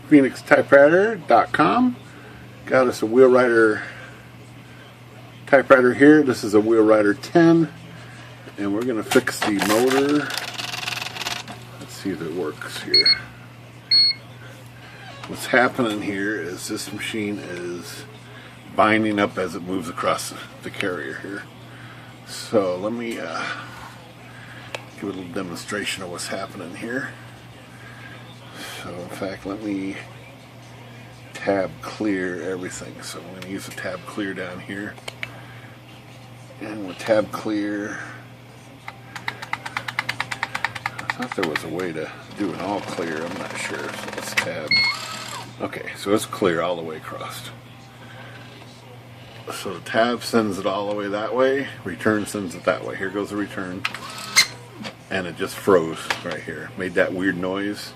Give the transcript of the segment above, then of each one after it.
PhoenixTypewriter.com. Got us a Wheelwriter typewriter here. This is a Wheelwriter 10, and we're going to fix the motor. Let's see if it works here. What's happening here is this machine is binding up as it moves across the carrier here. So let me give a little demonstration of what's happening here. So in fact, let me tab clear everything. So I'm going to use the tab clear down here. And with tab clear, I thought there was a way to do an all clear. I'm not sure. So let's tab. Okay, so it's clear all the way across. So the tab sends it all the way that way. Return sends it that way. Here goes the return. And it just froze right here. Made that weird noise.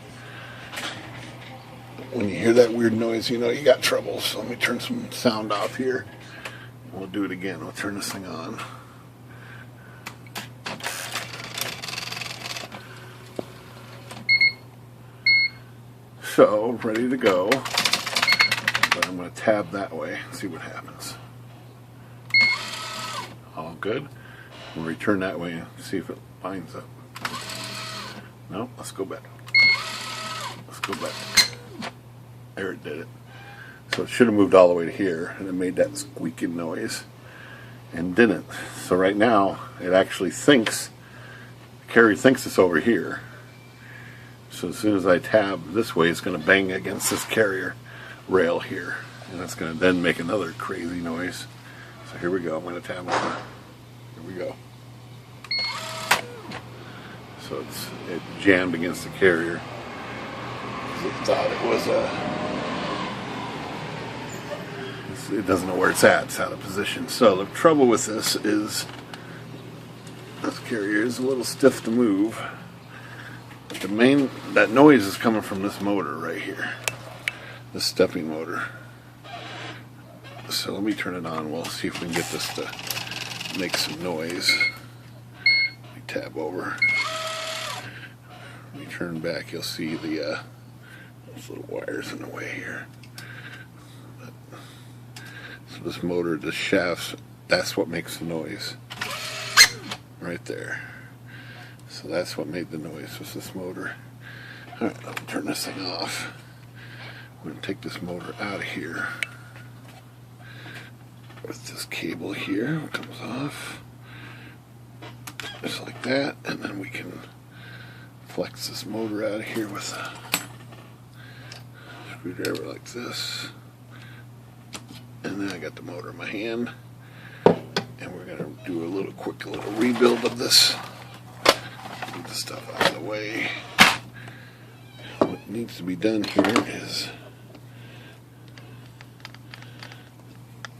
When you hear that weird noise, you know you got trouble. So let me turn some sound off here. We'll do it again. We'll turn this thing on. So, ready to go. But I'm going to tab that way and see what happens. All good. We'll return that way and see if it lines up. No, let's go back. Let's go back. There, it did it. So it should have moved all the way to here, and it made that squeaking noise, and didn't. So right now, it actually thinks, the carrier thinks it's over here. So as soon as I tab this way, it's going to bang against this carrier rail here, and it's going to then make another crazy noise. So here we go. I'm going to tab over. Here we go. So it jammed against the carrier because it thought it was it doesn't know where it's at. It's out of position. So the trouble with this is this carrier is a little stiff to move. That noise is coming from this motor right here, this stepping motor. So let me turn it on. We'll see if we can get this to make some noise. Let me tab over. When you turn back, you'll see the those little wires in the way here. So this motor, the shafts, that's what makes the noise. Right there. So that's what made the noise, was this motor. Alright, I'll turn this thing off. I'm going to take this motor out of here. With this cable here, it comes off. Just like that, and then we can flex this motor out of here with a screwdriver like this. And then I got the motor in my hand. And we're going to do a quick little rebuild of this. Get this stuff out of the way. What needs to be done here is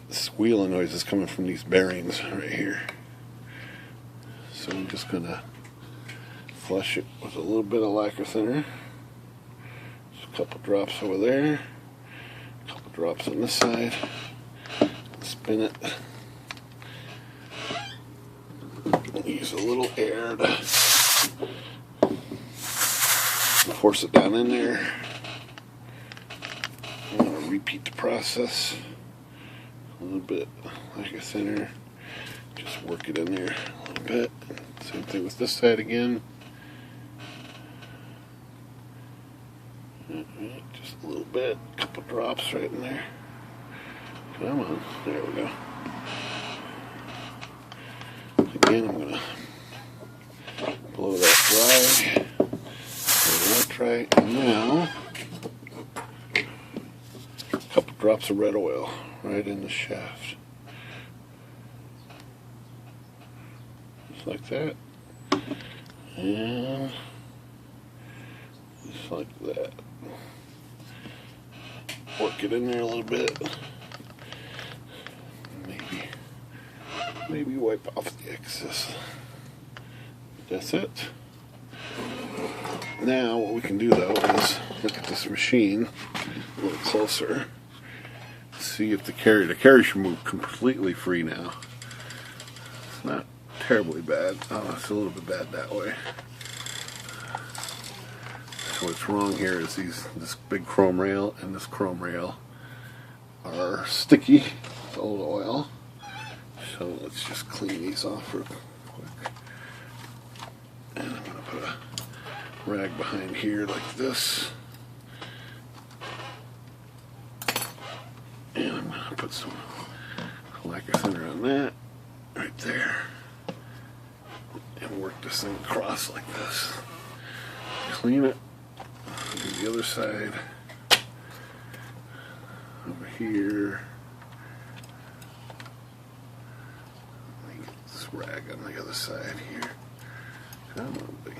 this squealing noise is coming from these bearings right here. So I'm just going to flush it with a little bit of lacquer thinner. Just a couple drops over there. A couple drops on this side. Spin it. Use a little air to force it down in there. I'm going to repeat the process. A little bit lacquer thinner. Just work it in there a little bit. Same thing with this side again. Just a little bit. A couple drops right in there. Come on. There we go. Again, I'm going to blow that dry. Blow that dry. And now, a couple drops of red oil right in the shaft. Just like that. And just like that. Work it in there a little bit. Maybe wipe off the excess. That's it. Now what we can do though is look at this machine a little closer. See if the carrier should move completely free now. It's not terribly bad. Oh, it's a little bit bad that way. So what's wrong here is this big chrome rail and this chrome rail are sticky with old oil. So let's just clean these off real quick. And I'm going to put a rag behind here like this. And I'm going to put some lacquer thinner on that right there. And work this thing across like this. Clean it. Do the other side. Over here. Let me get this rag on the other side here. Come on, baby.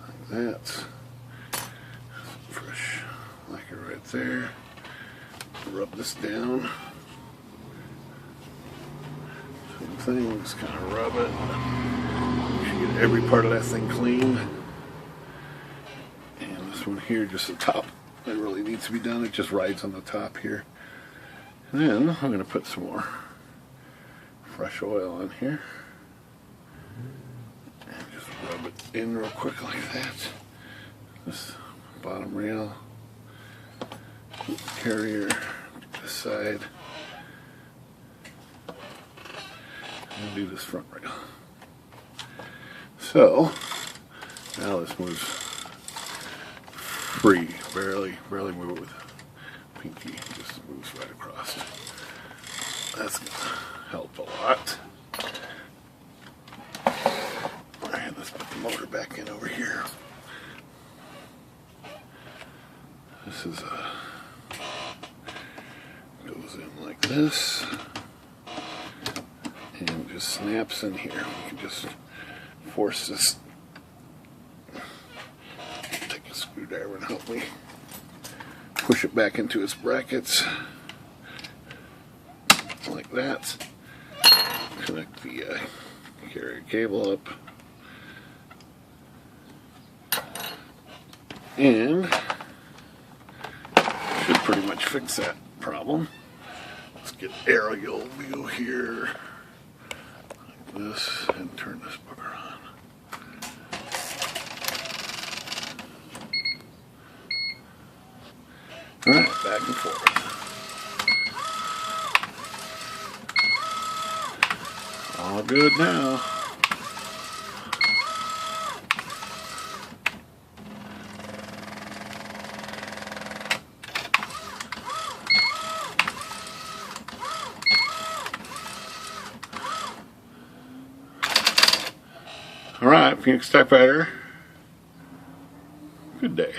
Like that. Fresh lacquer right there. Rub this down. Same thing, just kind of rub it. You should get every part of that thing clean. And this one here, just the top, that really needs to be done. It just rides on the top here. And then I'm going to put some more fresh oil on here. And just rub it in real quick like that. This bottom rail, carrier, this side. And do this front rail. So now this moves free, barely move it with a pinky, just moves right across. That's gonna help a lot. Alright, let's put the motor back in over here. This is goes in like this. And just snaps in here. We can just force this. Take a screwdriver and help me push it back into its brackets like that. Connect the carrier cable up, and should pretty much fix that problem. Let's get aerial view here. This and turn this bugger on. Alright, back and forth. All good now. Alright, Phoenix Typewriter. Good day.